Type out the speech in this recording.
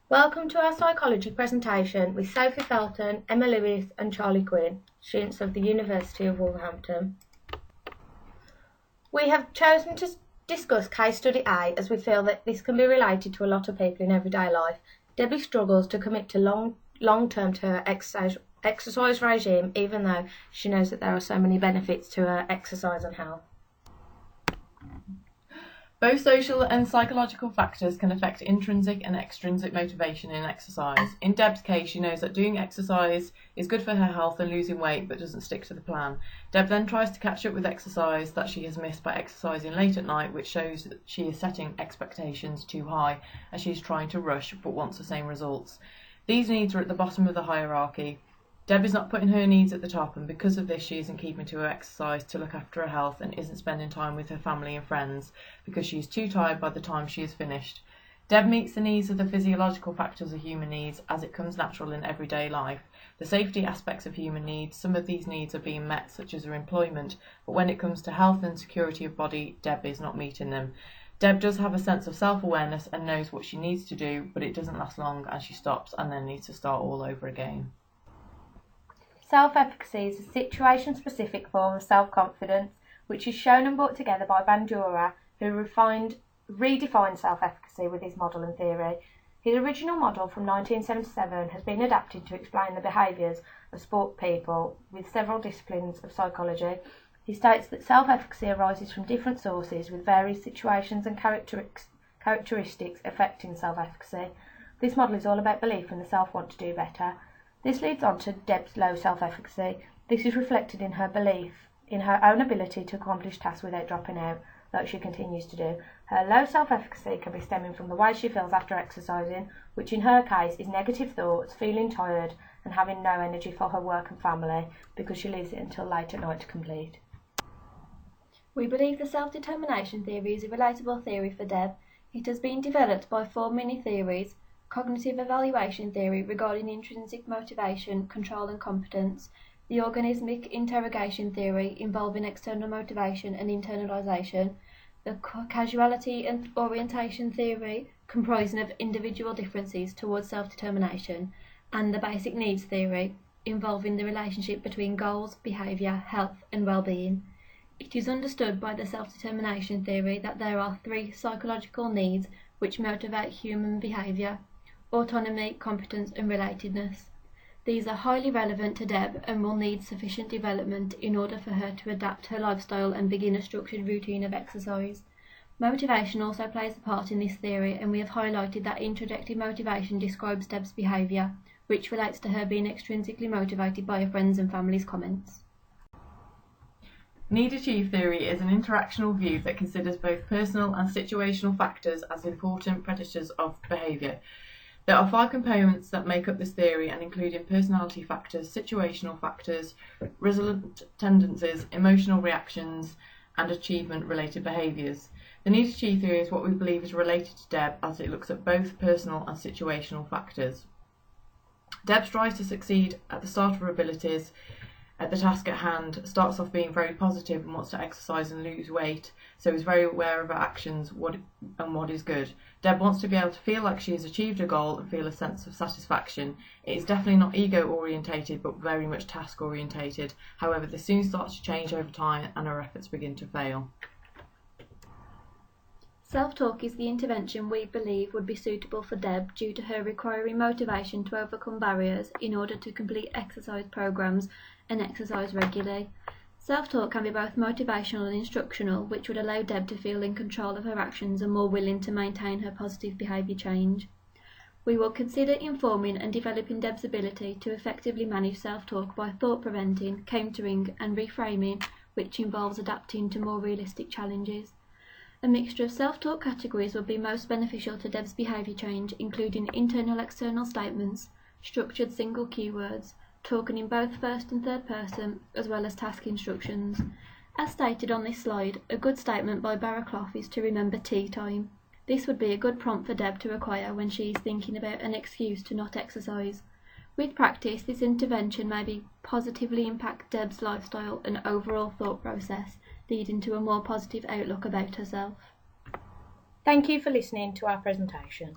Welcome to our psychology presentation with Sophie Felton, Emma Lewis and Charlie Quinn, students of the University of Wolverhampton. We have chosen to discuss case study A as we feel that this can be related to a lot of people in everyday life. Debbie struggles to commit to long-term to her exercise regime, even though she knows that there are so many benefits to her exercise and health. Both social and psychological factors can affect intrinsic and extrinsic motivation in exercise. In Deb's case, she knows that doing exercise is good for her health and losing weight, but doesn't stick to the plan. Deb then tries to catch up with exercise that she has missed by exercising late at night, which shows that she is setting expectations too high, as she is trying to rush but wants the same results. These needs are at the bottom of the hierarchy. Deb is not putting her needs at the top, and because of this she isn't keeping to her exercise to look after her health and isn't spending time with her family and friends because she is too tired by the time she is finished. Deb meets the needs of the physiological factors of human needs as it comes natural in everyday life. The safety aspects of human needs, some of these needs are being met, such as her employment, but when it comes to health and security of body, Deb is not meeting them. Deb does have a sense of self-awareness and knows what she needs to do, but it doesn't last long and she stops and then needs to start all over again. Self-efficacy is a situation-specific form of self-confidence which is shown and brought together by Bandura, who redefined self-efficacy with his model and theory. His original model from 1977 has been adapted to explain the behaviours of sport people with several disciplines of psychology. He states that self-efficacy arises from different sources with various situations and characteristics affecting self-efficacy. This model is all about belief in the self want to do better. This leads on to Deb's low self-efficacy. This is reflected in her belief in her own ability to accomplish tasks without dropping out, like she continues to do. Her low self-efficacy can be stemming from the way she feels after exercising, which in her case is negative thoughts, feeling tired and having no energy for her work and family because she leaves it until late at night to complete. We believe the self-determination theory is a relatable theory for Deb. It has been developed by four mini-theories: cognitive evaluation theory regarding intrinsic motivation, control and competence, the organismic interrogation theory involving external motivation and internalisation, the causality and orientation theory comprising of individual differences towards self-determination, and the basic needs theory involving the relationship between goals, behaviour, health and well-being. It is understood by the self-determination theory that there are three psychological needs which motivate human behaviour: autonomy, competence and relatedness. These are highly relevant to Deb and will need sufficient development in order for her to adapt her lifestyle and begin a structured routine of exercise. Motivation also plays a part in this theory, and we have highlighted that introjective motivation describes Deb's behaviour, which relates to her being extrinsically motivated by her friends' and family's comments. Need-achieve theory is an interactional view that considers both personal and situational factors as important predictors of behaviour. There are 5 components that make up this theory and include personality factors, situational factors, resilient tendencies, emotional reactions, and achievement-related behaviours. The need-achieve theory is what we believe is related to Deb, as it looks at both personal and situational factors. Deb tries to succeed at the start of her abilities. At the task at hand, starts off being very positive and wants to exercise and lose weight, so is very aware of her actions and what is good. Deb wants to be able to feel like she has achieved a goal and feel a sense of satisfaction. It is definitely not ego-orientated, but very much task-orientated. However, this soon starts to change over time and her efforts begin to fail. Self-talk is the intervention we believe would be suitable for Deb due to her requiring motivation to overcome barriers in order to complete exercise programs and exercise regularly. Self-talk can be both motivational and instructional, which would allow Deb to feel in control of her actions and more willing to maintain her positive behaviour change. We will consider informing and developing Deb's ability to effectively manage self-talk by thought preventing, countering and reframing, which involves adapting to more realistic challenges. A mixture of self-talk categories would be most beneficial to Deb's behaviour change, including internal-external statements, structured single keywords, talking in both first and third person, as well as task instructions. As stated on this slide, a good statement by Barraclough is to remember tea time. This would be a good prompt for Deb to acquire when she is thinking about an excuse to not exercise. With practice, this intervention may positively impact Deb's lifestyle and overall thought process, leading to a more positive outlook about herself. Thank you for listening to our presentation.